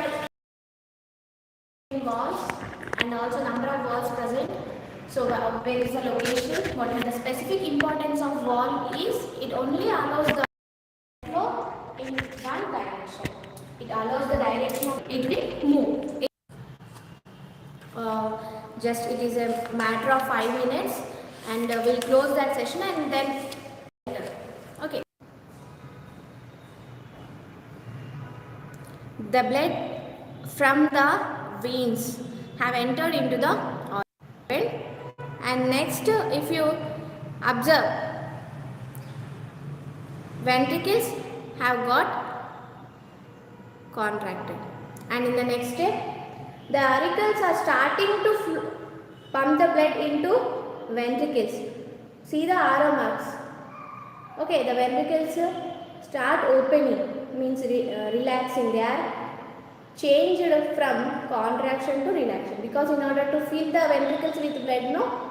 have walls and also number of walls present. So where is the location? What is the specific importance of wall is it only allows the flow in one direction. It allows the direction of it will move. Just it is a matter of 5 minutes and we'll close that session and then okay. The blood from the veins have entered into the organ, and next if you observe, ventricles have got contracted, and in the next step the auricles are starting to pump the blood into ventricles. See the arrow marks. Okay, the ventricles start opening, means relaxing. They are changed from contraction to relaxation because in order to fill the ventricles with blood, no.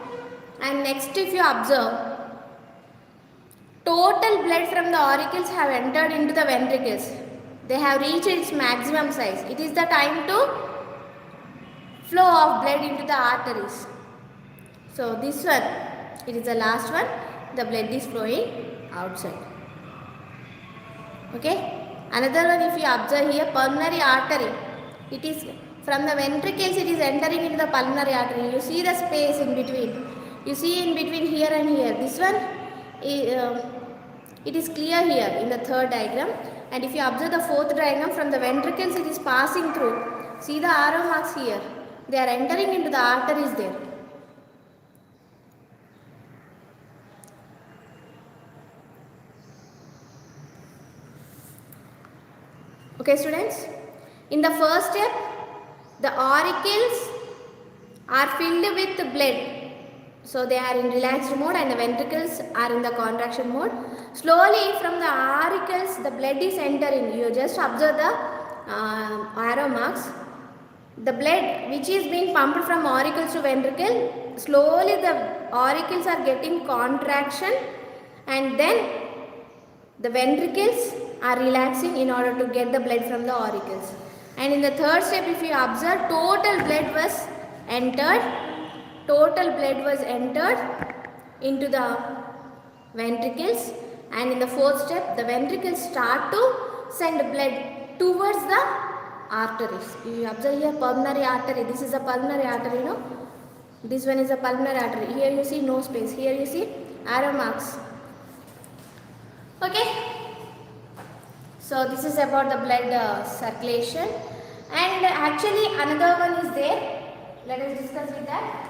And next if you observe, total blood from the auricles have entered into the ventricles. They have reached its maximum size. It is the time to flow of blood into the arteries. So this one, it is the last one. The blood is flowing outside. Okay. Another one, if you observe here, pulmonary artery. It is from the ventricles, it is entering into the pulmonary artery. You see the space in between. You see in between here and here. This one, it is clear here in the third diagram. And if you observe the fourth diagram, from the ventricles, it is passing through. See the arrow marks here. They are entering into the arteries there. Okay, students. In the first step, the auricles are filled with blood. So they are in relaxed mode and the ventricles are in the contraction mode. Slowly from the auricles, the blood is entering. You just observe the arrow marks. The blood which is being pumped from auricles to ventricle, slowly the auricles are getting contraction and then the ventricles are relaxing in order to get the blood from the auricles. And in the third step, if you observe, total blood was entered into the ventricles, and in the fourth step the ventricles start to send blood towards the arteries. You observe here pulmonary artery. This is a pulmonary artery, no? This one is a pulmonary artery. Here you see no space. Here you see arrow marks. Okay. So this is about the blood circulation, and actually another one is there. Let us discuss with that.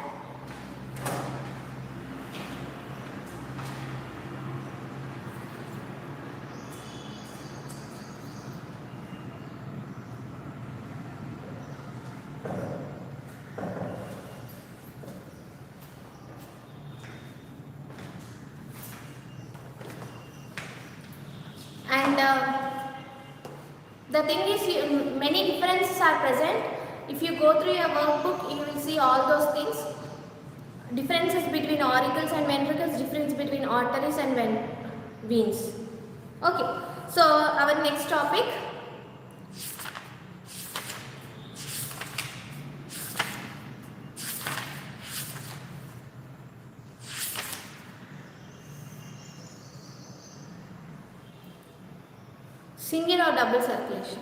And the thing is, many differences are present. If you go through your workbook, you will see all those things. Differences between auricles and ventricles, difference between arteries and veins. Okay, so our next topic. Single or double circulation.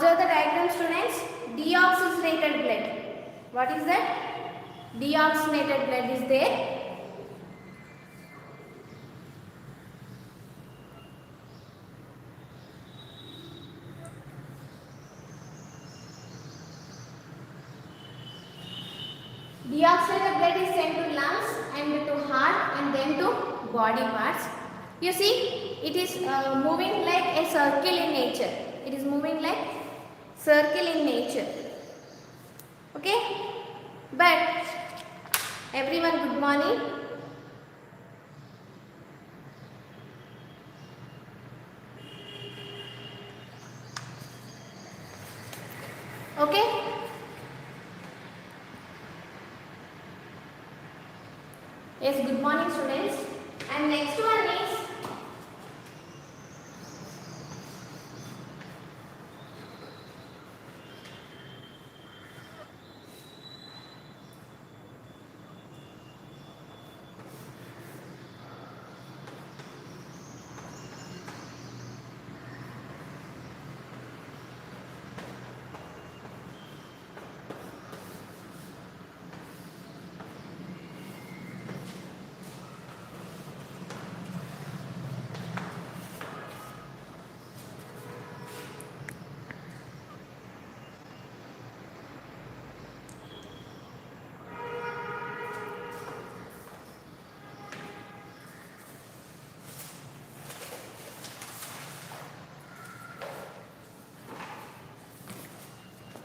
observe the diagram, students. Deoxygenated blood. What is that? Deoxygenated blood is there. Deoxygenated blood is sent to lungs and to heart and then to body parts. You see, it is moving like a circle in nature. It is moving like circle in nature. Okay? But everyone, good morning. Okay? Yes, good morning, students. And next one is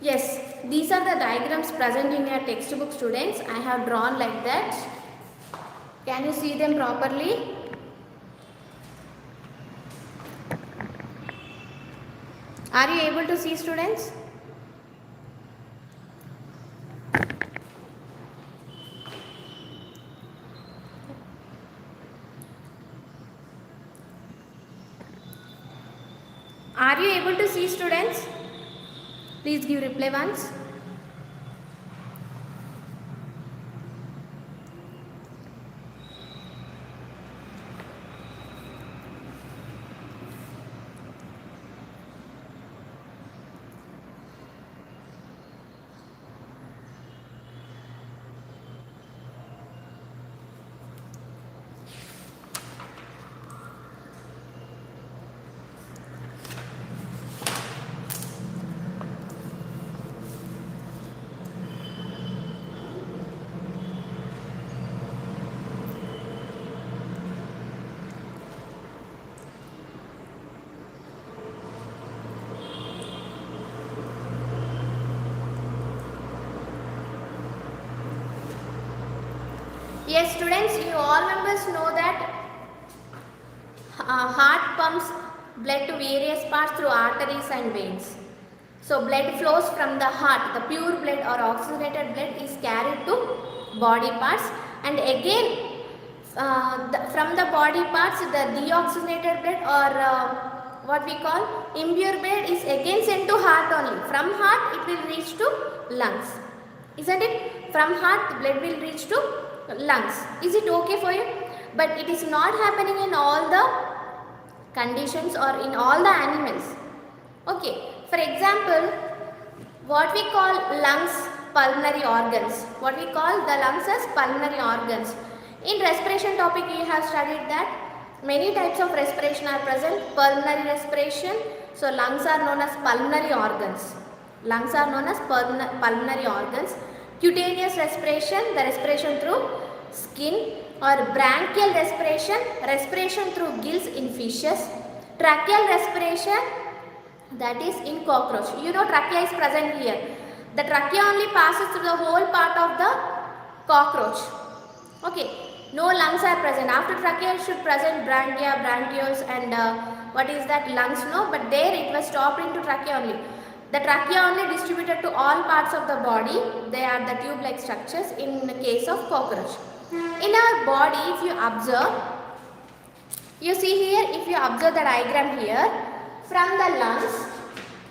yes, these are the diagrams present in your textbook, students. I have drawn like that. Can you see them properly? Are you able to see, students? Are you able to see, students? Please give reply once. Yes, students, you all members know that heart pumps blood to various parts through arteries and veins. So blood flows from the heart. The pure blood or oxygenated blood is carried to body parts, and again from the body parts the deoxygenated blood or what we call impure blood is again sent to heart only. From heart it will reach to lungs. Isn't it? From heart the blood will reach to lungs. Is it okay for you? But it is not happening in all the conditions or in all the animals. Okay. For example, what we call lungs, pulmonary organs. What we call the lungs as pulmonary organs. In respiration topic you have studied that many types of respiration are present. Pulmonary respiration. So lungs are known as pulmonary organs. Lungs are known as pulmonary organs. Cutaneous respiration, the respiration through skin, or branchial respiration, respiration through gills in fishes. Tracheal respiration, that is in cockroach. You know trachea is present here. The trachea only passes through the whole part of the cockroach. Okay, no lungs are present. After trachea it should present branchia, bronchioles and what is that, lungs, no, but there it was stopped into trachea only. The trachea only distributed to all parts of the body. They are the tube-like structures in the case of cockroach. In our body, if you observe, you see here, if you observe the diagram here, from the lungs,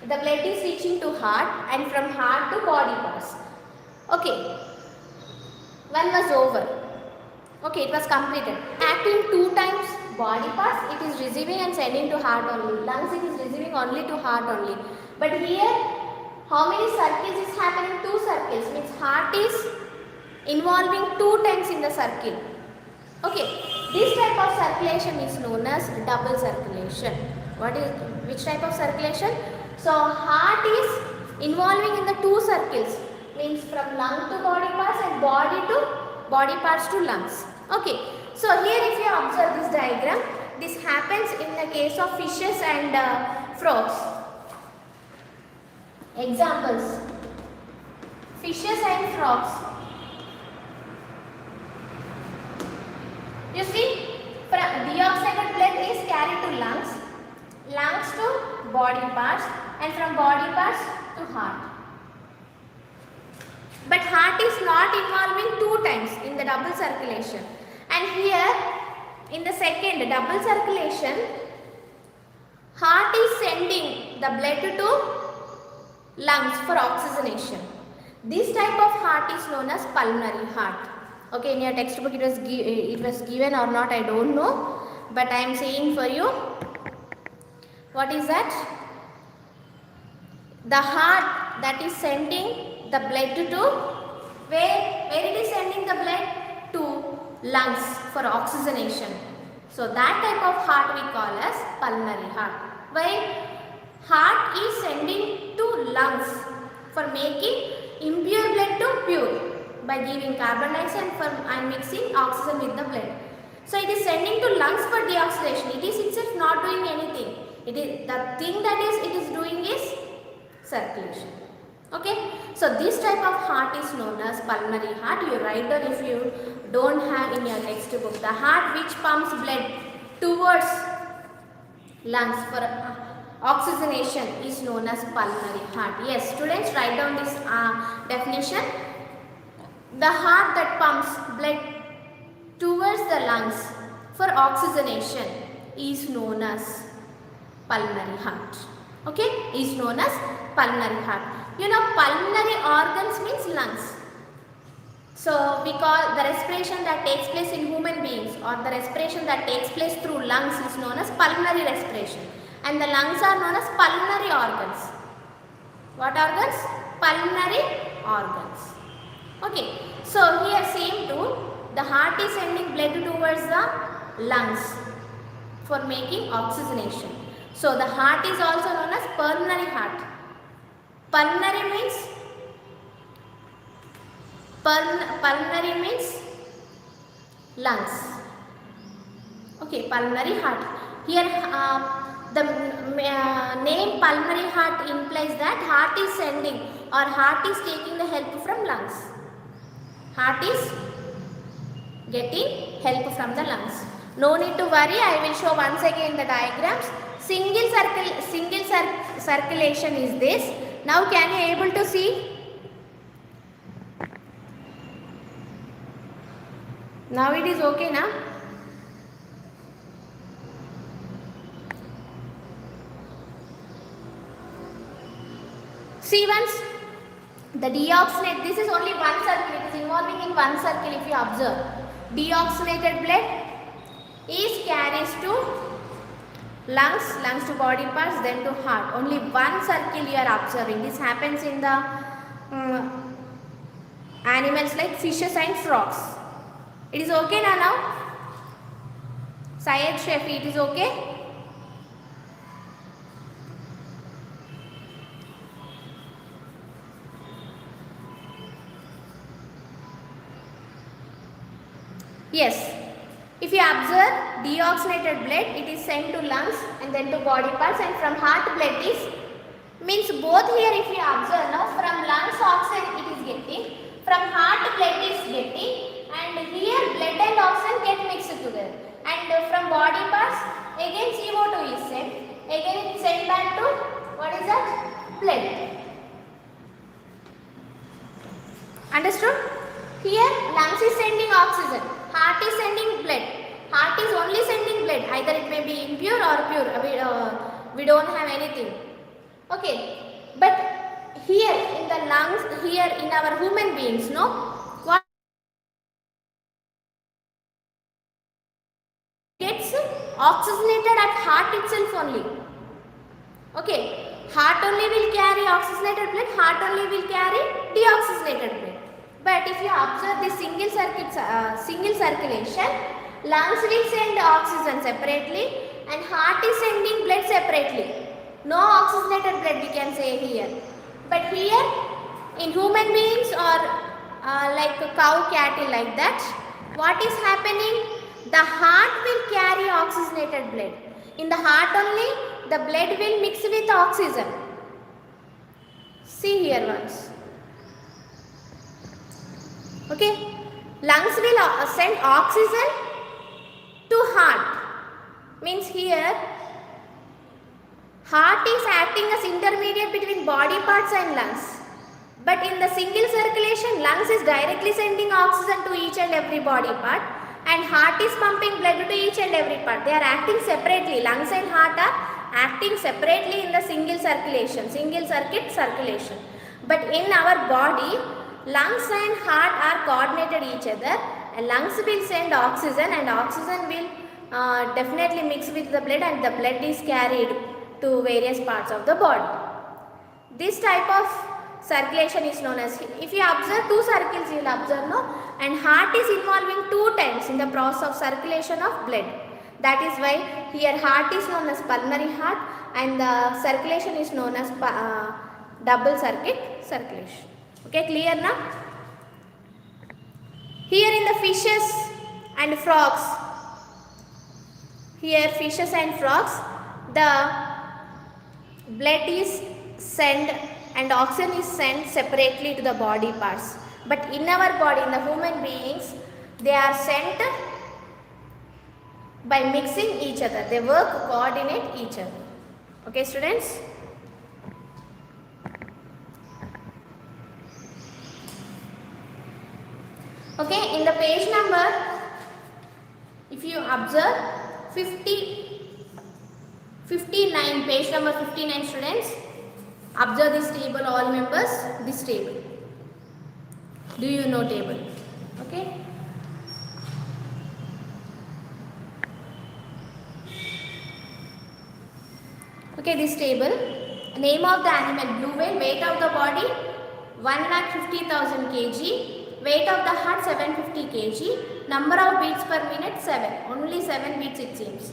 the blood is reaching to heart, and from heart to body parts. Okay, one was over. Okay, it was completed. Acting 2 times body parts, it is receiving and sending to heart only. Lungs, it is receiving only to heart only. But here, how many circles is happening? 2 circles, means heart is involving 2 times in the circle. Okay, this type of circulation is known as double circulation. Which type of circulation? So heart is involving in the 2 circles, means from lung to body parts and body parts to lungs. Okay, so here if you observe this diagram, this happens in the case of fishes and frogs. Examples: fishes and frogs. You see, deoxygenated blood is carried to lungs, lungs to body parts, and from body parts to heart. But heart is not involving 2 times in the double circulation. And here, in the second double circulation, heart is sending the blood to lungs for oxygenation. This type of heart is known as pulmonary heart. Okay, in your textbook it was given or not, I don't know, but I am saying for you. What is that? The heart that is sending the blood to where it is sending the blood to lungs for oxygenation. So that type of heart we call as pulmonary heart. Why? Heart is sending to lungs for making impure blood to pure by giving carbon dioxide and mixing oxygen with the blood. So it is sending to lungs for deoxygenation. It is itself not doing anything. It is the thing that it is doing is circulation. Okay. So this type of heart is known as pulmonary heart. You write down if you don't have in your textbook. The heart which pumps blood towards lungs for oxygenation is known as pulmonary heart. Yes, students, write down this definition. The heart that pumps blood towards the lungs for oxygenation is known as pulmonary heart. Okay, is known as pulmonary heart. You know, pulmonary organs means lungs. So we call the respiration that takes place in human beings or the respiration that takes place through lungs is known as pulmonary respiration. And the lungs are known as pulmonary organs. What organs? Pulmonary organs. Okay, so here same too, the heart is sending blood towards the lungs for making oxygenation. So the heart is also known as pulmonary heart. Pulmonary means lungs. Okay, pulmonary heart. Here the name pulmonary heart implies that heart is sending or heart is taking the help from lungs. Heart is getting help from the lungs. No need to worry, I will show once again the diagrams. Single circulation is this. Now can you able to see? Now it is okay now? See once, the deoxygenate, this is only one circle, it is involving in one circle if you observe. Deoxygenated blood is carries to lungs to body parts, then to heart. Only one circle you are observing. This happens in the animals like fishes and frogs. It is okay now? Syed Shafi, it is okay? Yes. If you observe deoxygenated blood, it is sent to lungs and then to body parts, and from heart blood is means both here if you observe now, from lungs oxygen it is getting, from heart blood is getting, and here blood and oxygen get mixed together, and from body parts again CO2 is sent, again it is sent back to what is that? Blood. Understood? Here lungs is sending oxygen, heart is sending blood. Heart is only sending blood, either it may be impure or pure, we don't have anything. Okay, but here in the lungs, here in our human beings, no, what gets oxygenated at heart itself only. Okay, heart only will carry oxygenated blood, heart only will carry deoxygenated blood. But if you observe the single circulation, lungs will send oxygen separately and heart is sending blood separately. No oxygenated blood we can say here. But here in human beings or like a cow, cattle like that, what is happening? The heart will carry oxygenated blood. In the heart only the blood will mix with oxygen. See here once. Okay. Lungs will send oxygen to heart. Means here heart is acting as intermediate between body parts and lungs. But in the single circulation, lungs is directly sending oxygen to each and every body part and heart is pumping blood to each and every part. They are acting separately. Lungs and heart are acting separately in the single circulation, single circuit circulation. But in our body, lungs and heart are coordinated each other and lungs will send oxygen and oxygen will definitely mix with the blood and the blood is carried to various parts of the body. This type of circulation is known as, if you observe two circles you will observe, no, and heart is involving two times in the process of circulation of blood. That is why here heart is known as pulmonary heart and the circulation is known as double circuit circulation. Okay, clear now? Here in the fishes and frogs, here fishes and frogs, the blood is sent and oxygen is sent separately to the body parts. But in our body, in the human beings, they are sent by mixing each other. They work, coordinate each other. Okay, students? Okay, in the page number, if you observe 59, page number 59, students, observe this table, all members, this table. Do you know table? Okay. Okay, this table, name of the animal, blue whale, weight of the body 1,50,000 kg, weight of the heart 750 kg, number of beats per minute 7, only 7 beats it seems.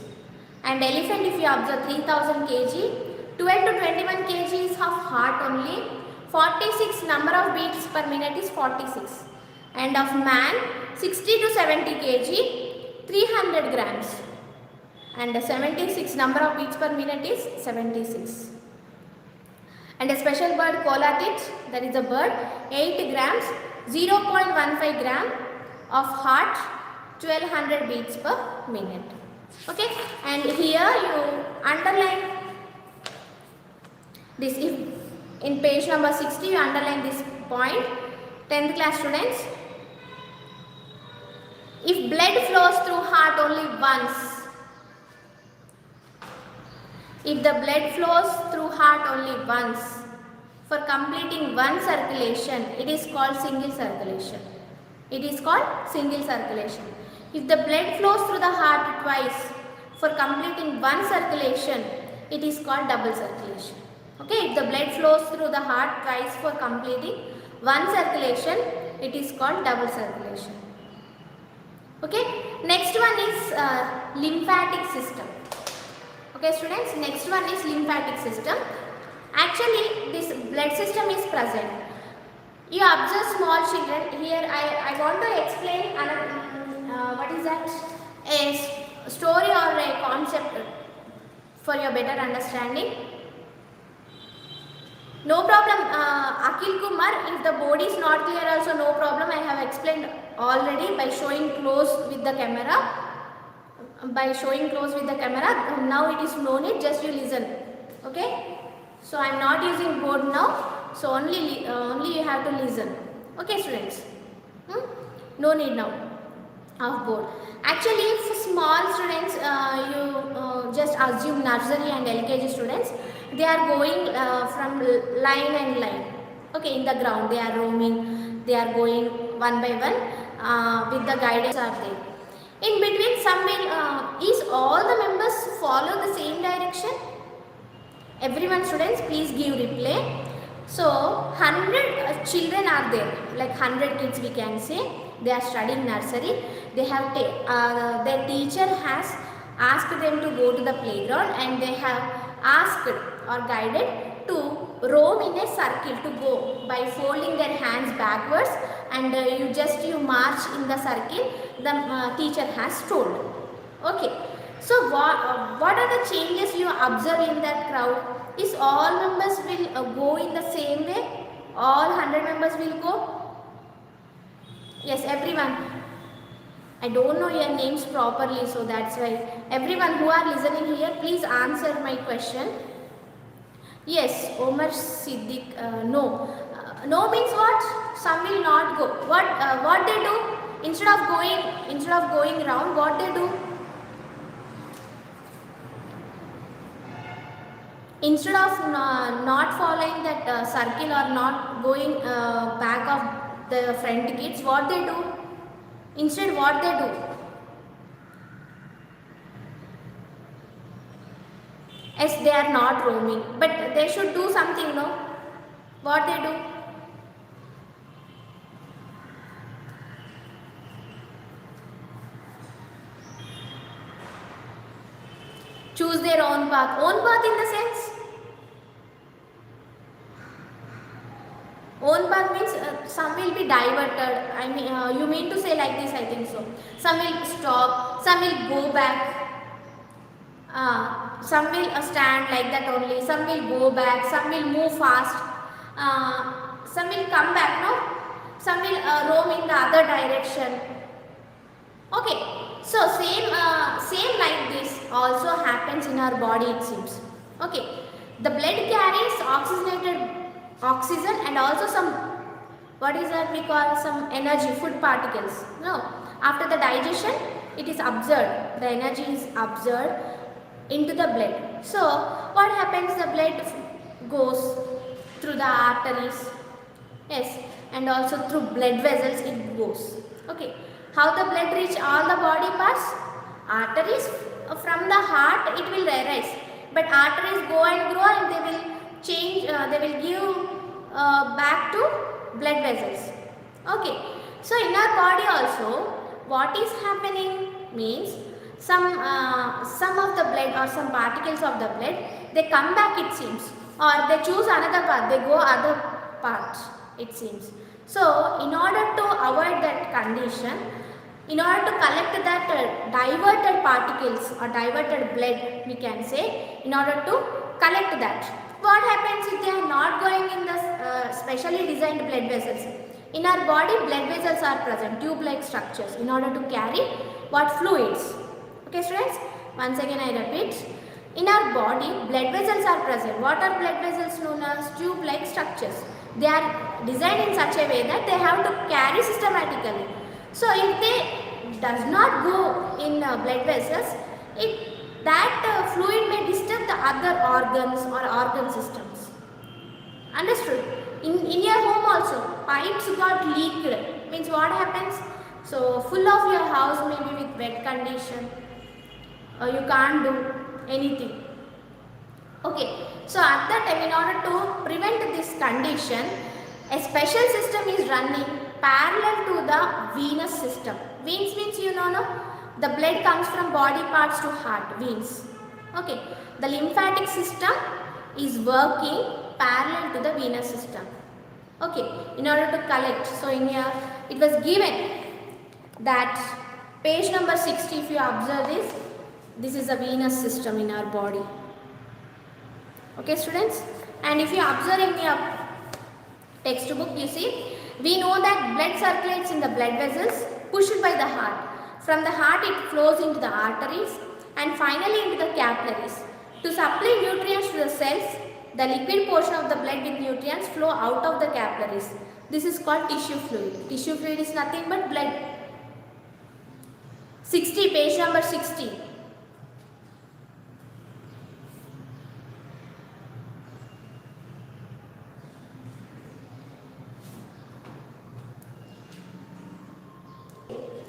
And elephant, if you observe 3,000 kg, 12 to 21 kg is of heart only, 46 number of beats per minute is 46. And of man 60 to 70 kg, 300 grams. And 76 number of beats per minute is 76. And a special bird, colatit, that is a bird, 8 grams, 0.15 gram of heart, 1200 beats per minute. Okay, and here you underline this. If in page number 60 you underline this point, 10th class students, if blood flows through heart only once, if the blood flows through heart only once, for completing one circulation, it is called single circulation. It is called single circulation. If the blood flows through the heart twice, for completing one circulation, it is called double circulation. Okay, if the blood flows through the heart twice for completing one circulation, it is called double circulation. Okay, next one is lymphatic system. Okay students, next one is lymphatic system. Actually this blood system is present. You observe small children. Here I want to explain what is that, a story or a concept for your better understanding. No problem, Akhil Kumar, if the body is not clear also no problem. I have explained already by showing close with the camera. Now it is no need, just you listen. Okay, so I am not using board now, so only you have to listen. Okay students, no need now of board. Actually for small students, you just assume nursery and LKG students, they are going from line and line. Okay, in the ground they are roaming, they are going one by one with the guidance are there. In between some will, is all the members follow the same direction? Everyone students, please give reply. So 100 children are there, like 100 kids we can say. They are studying nursery. They have their teacher has asked them to go to the playground, and they have asked or guided to roam in a circle, to go by folding their hands backwards, and you march in the circle the teacher has told. Okay. So what are the changes you observe in that crowd? Is all members will go in the same way? All 100 members will go? Yes, everyone. I don't know your names properly, so that's why. Everyone who are listening here, please answer my question. Yes, Omar Siddiq, no. No means what? Some will not go. What they do? Instead of going round, what they do? Instead of not following that circle or not going back of the front kids, what they do? Instead, what they do? Yes, they are not roaming, but they should do something, no? What they do? Choose their own path. Own path in the sense? Own path means some will be diverted. I mean, you mean to say like this, I think so. Some will stop, some will go back. Some will stand like that only, some will go back, some will move fast, some will come back, no? Some will roam in the other direction. Okay, so same like this also happens in our body, it seems. Okay, the blood carries oxygenated oxygen and also some, what is that we call, some energy, food particles. No, after the digestion it is absorbed, the energy is absorbed into the blood. So what happens? The blood goes through the arteries, yes, and also through blood vessels it goes. Okay, how the blood reach all the body parts? Arteries, from the heart it will arise, but arteries go and grow and they will change, they will give back to blood vessels. Okay, so in our body also what is happening means some of the blood or some particles of the blood, they come back, it seems, or they choose another path, they go other parts, it seems. So in order to avoid that condition, in order to collect that diverted particles or diverted blood, we can say, in order to collect that, what happens if they are not going in the specially designed blood vessels? In our body, blood vessels are present, tube-like structures, in order to carry what? Fluids. Okay students, once again I repeat, in our body blood vessels are present. What are blood vessels known as? Tube-like structures. They are designed in such a way that they have to carry systematically. So if they does not go in blood vessels, that fluid may disturb the other organs or organ systems. Understood? In your home also, pipes got leaked. Means what happens? So full of your house maybe with wet condition. You can't do anything. Okay, so at that time, in order to prevent this condition, a special system is running parallel to the venous system. Veins means you know, no? The blood comes from body parts to heart, veins. Okay, the lymphatic system is working parallel to the venous system. Okay, in order to collect, so in here it was given that page number 60, if you observe this is a venous system in our body. Okay students, and if you observe in your textbook, you see, we know that blood circulates in the blood vessels pushed by the heart. From the heart it flows into the arteries and finally into the capillaries. To supply nutrients to the cells, the liquid portion of the blood with nutrients flow out of the capillaries. This is called tissue fluid. Tissue fluid is nothing but blood. 60, page number 60.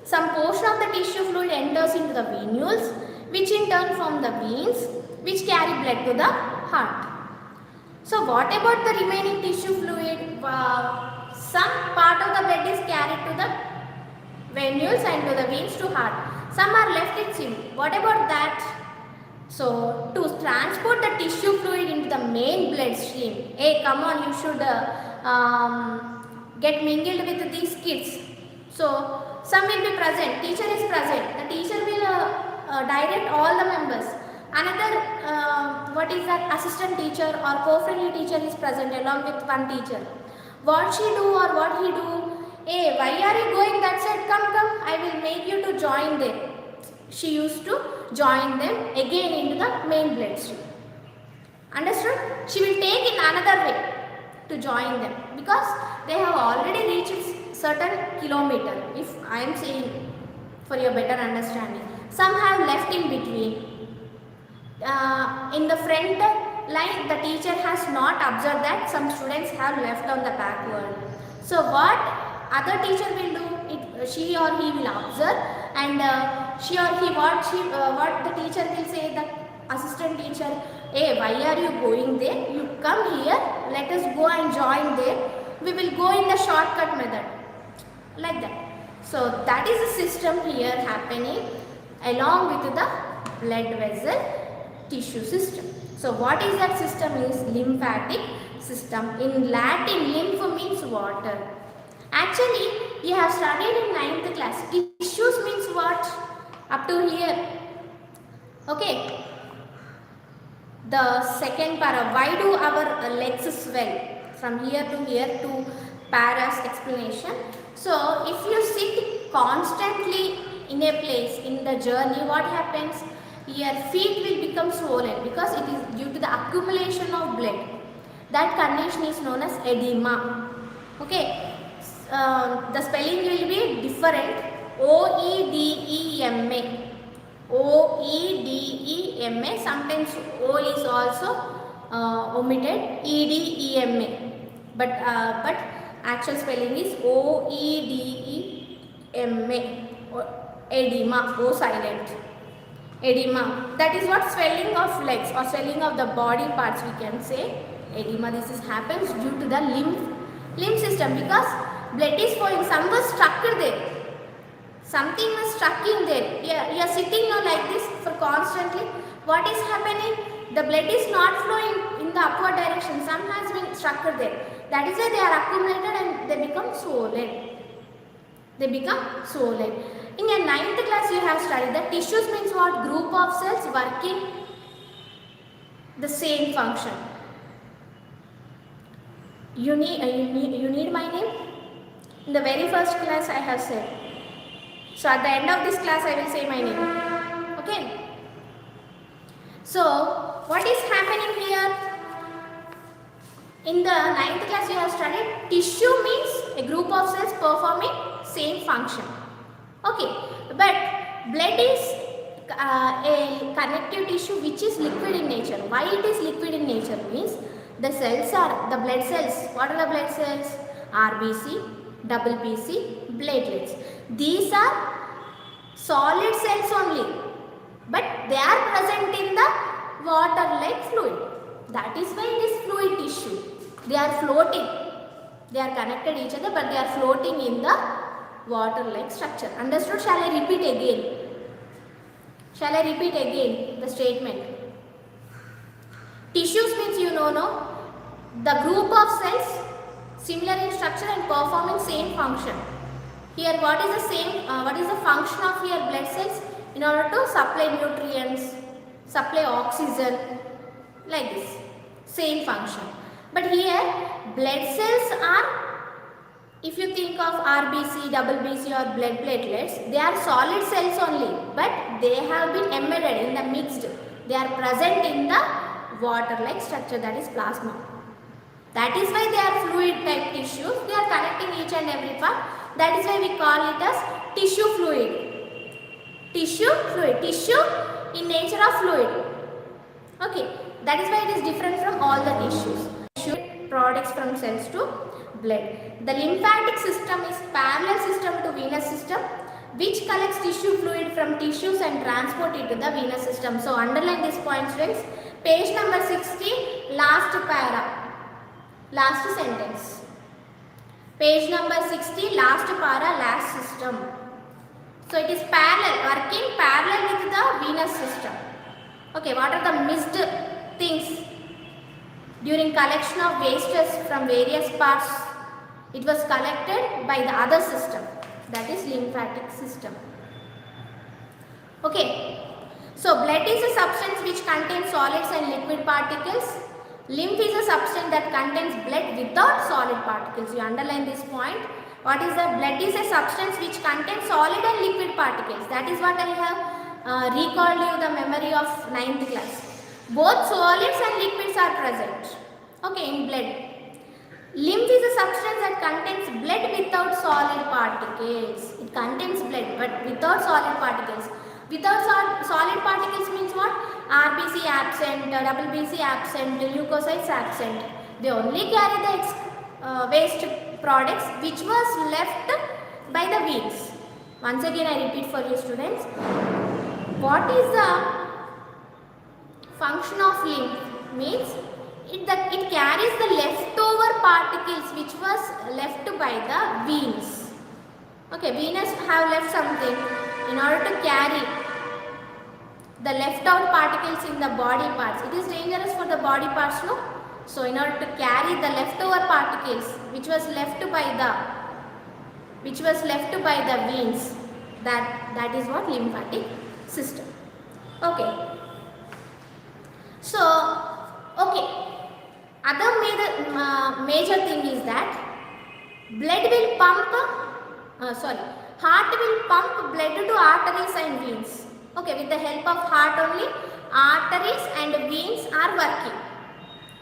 Some portion of the tissue fluid enters into the venules, which in turn form the veins, which carry blood to the heart. So what about the remaining tissue fluid? Some part of the blood is carried to the venules and to the veins to heart. Some are left in seam. What about that? So to transport the tissue fluid into the main bloodstream, hey come on, you should get mingled with these kids. So some will be present, teacher is present, the teacher will direct all the members. Another what is that, assistant teacher or co-friendly teacher is present along with one teacher. What she do or what he do, hey why are you going that side, come I will make you to join there. She used to join them again into the main bloodstream. Understood? She will take in another way to join them because they have already reached certain kilometer, if I am saying for your better understanding. Some have left in between. In the front line, the teacher has not observed that some students have left on the backward. So what other teacher will do, she or he will observe, and she or he what the teacher will say, the assistant teacher, hey why are you going there, you come here, let us go and join there, we will go in the shortcut method, like that. So that is the system here happening along with the blood vessel tissue system. So what is that system is lymphatic system. In Latin, lymph means water. Actually, you have studied in 9th class. Tissues means what? Up to here. Okay. The second para. Why do our legs swell? From here to here to para's explanation. So, if you sit constantly in a place in the journey, what happens? Your feet will become swollen because it is due to the accumulation of blood. That condition is known as edema. Okay. The spelling will be different. O-E-D-E-M-A. O-E-D-E-M-A. Sometimes O is also omitted. E-D-E-M-A. But actual spelling is O-E-D-E-M-A. Edema. O silent. Edema. That is what swelling of legs or swelling of the body parts we can say. Edema. This happens due to the lymph system because blood is flowing. Some was stuck there. Something was stuck in there. You are sitting now like this for constantly. What is happening? The blood is not flowing in the upward direction. Some has been stuck there. That is why they are accumulated and they become swollen. They become swollen. In your 9th class you have studied that tissues means what? Group of cells working the same function. You need my name? In the very first class I have said. So at the end of this class I will say my name. Okay. So what is happening here? In the 9th class you have studied tissue means a group of cells performing same function. Okay. But blood is a connective tissue which is liquid in nature. Why it is liquid in nature means the cells are the blood cells. What are the blood cells? RBC, BC, platelets. These are solid cells only, but they are present in the water-like fluid. That is why it is fluid tissue. They are floating. They are connected each other, but they are floating in the water-like structure. Understood? Shall I repeat again? Shall I repeat again the statement? Tissues means you know, no? The group of cells similar in structure and performing same function. Here what is the function of your blood cells? In order to supply nutrients, supply oxygen, like this. Same function. But here blood cells are, if you think of RBC, BC or blood platelets, they are solid cells only, but they have been embedded in the mixed. They are present in the water-like structure, that is plasma. That is why they are fluid type tissues. They are connecting each and every part. That is why we call it as tissue fluid. Tissue fluid. Tissue in nature of fluid. Okay. That is why it is different from all the tissues. Tissue products from cells to blood. The lymphatic system is parallel system to venous system, which collects tissue fluid from tissues and transport it to the venous system. So underline this point, friends. Page number 60, last para. Last sentence. Page number 60, last para, last system. So it is parallel, working parallel with the venous system. Okay, what are the missed things during collection of wastes from various parts? It was collected by the other system, that is lymphatic system. Okay, so blood is a substance which contains solids and liquid particles. Lymph is a substance that contains blood without solid particles. You underline this point. What is that? Blood is a substance which contains solid and liquid particles. That is what I have recalled you the memory of 9th class. Both solids and liquids are present. Okay, in blood. Lymph is a substance that contains blood without solid particles. It contains blood but without solid particles. Without solid particles means what? RBC absent, WBC absent, leukocytes absent. They only carry the waste products which was left by the veins. Once again I repeat for you students. What is the function of lymph? Means it carries the leftover particles which was left by the veins. Okay, veins have left something in order to carry the left out particles in the body parts. It is dangerous for the body parts, no? So in order to carry the leftover particles which was left by the veins, that is what lymphatic system. Okay. So other major thing is that heart will pump blood to arteries and veins. Okay, with the help of heart only, arteries and veins are working.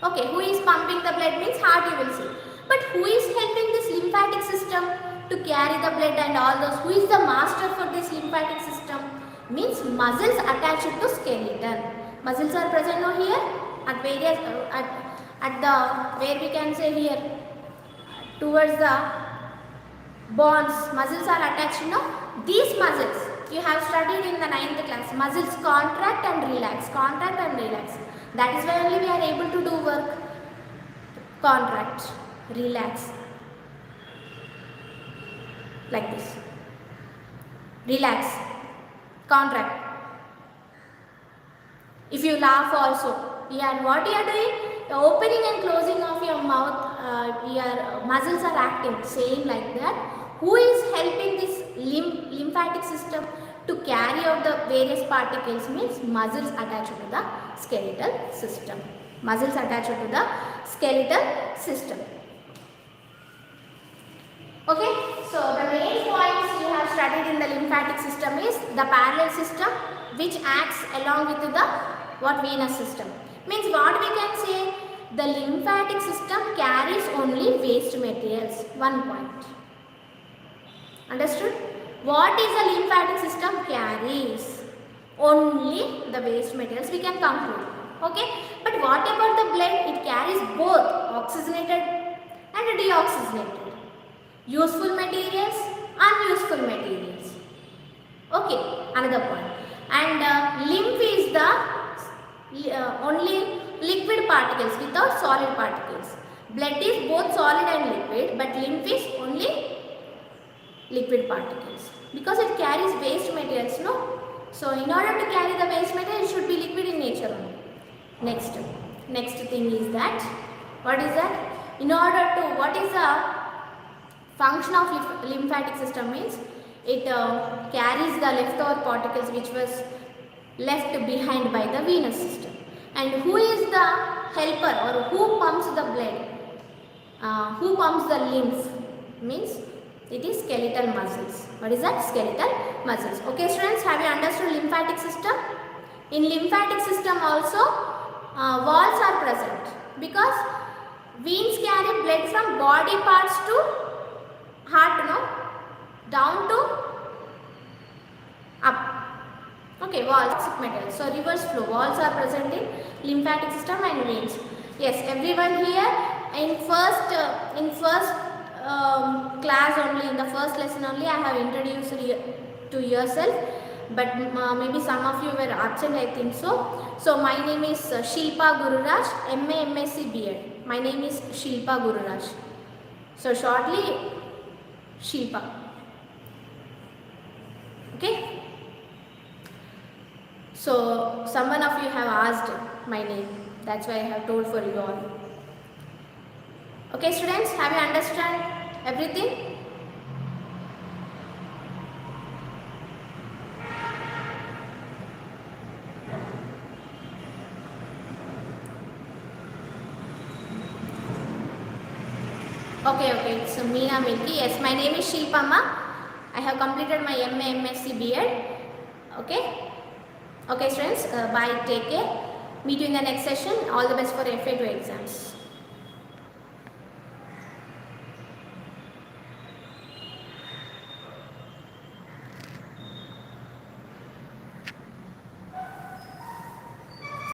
Okay, who is pumping the blood means heart you will see. But who is helping this lymphatic system to carry the blood and all those? Who is the master for this lymphatic system? Means muscles attached to skeleton. Muscles are present now here at various, at the, where we can say here, towards the bones, muscles are attached, these muscles you have studied in the 9th class. Muscles contract and relax, contract and relax. That is why only we are able to do work. Contract, relax, like this. Relax, contract. If you laugh also, what you are doing? The opening and closing of your mouth, your muscles are acting, same like that. Who is helping this lymphatic system to carry out the various particles? Means muscles attached to the skeletal system. Muscles attached to the skeletal system. Okay, so the main points you have studied in the lymphatic system is the parallel system which acts along with the venous system. Means what we can say, the lymphatic system carries only waste materials. One point. Understood? What is the lymphatic system? Carries only the waste materials, we can conclude. Okay, but what about the blood? It carries both oxygenated and deoxygenated, useful materials, unuseful materials. Okay, another point. And lymph is the only liquid particles without solid particles. Blood is both solid and liquid, but lymph is only liquid particles because it carries waste materials, no? So in order to carry the waste material, it should be liquid in nature only. Next thing is that, what is that? What is the function of lymphatic system? Means it carries the leftover particles which was left behind by the venous system. And who is the helper or who pumps the blood? Who pumps the lymph? Means it is skeletal muscles. What is that? Skeletal muscles. Okay students, have you understood lymphatic system? In lymphatic system also walls are present because veins carry blood from body parts to heart, down to up. Okay, walls, material. So reverse flow, walls are present in lymphatic system and veins. Yes, everyone here in first class only, in the first lesson only, I have introduced to yourself, but maybe some of you were absent, I think so. So my name is Shilpa Gururaj, MA MSc B.Ed. My name is Shilpa Gururaj. So shortly, Shilpa. Okay. So someone of you have asked my name. That's why I have told for you all. Okay, students, have you understand everything? Okay, it's Meena Milky. Yes, my name is Shilpa Ma. I have completed my MA MSc B.Ed. Okay, students, bye, take care. Meet you in the next session. All the best for FA2 exams.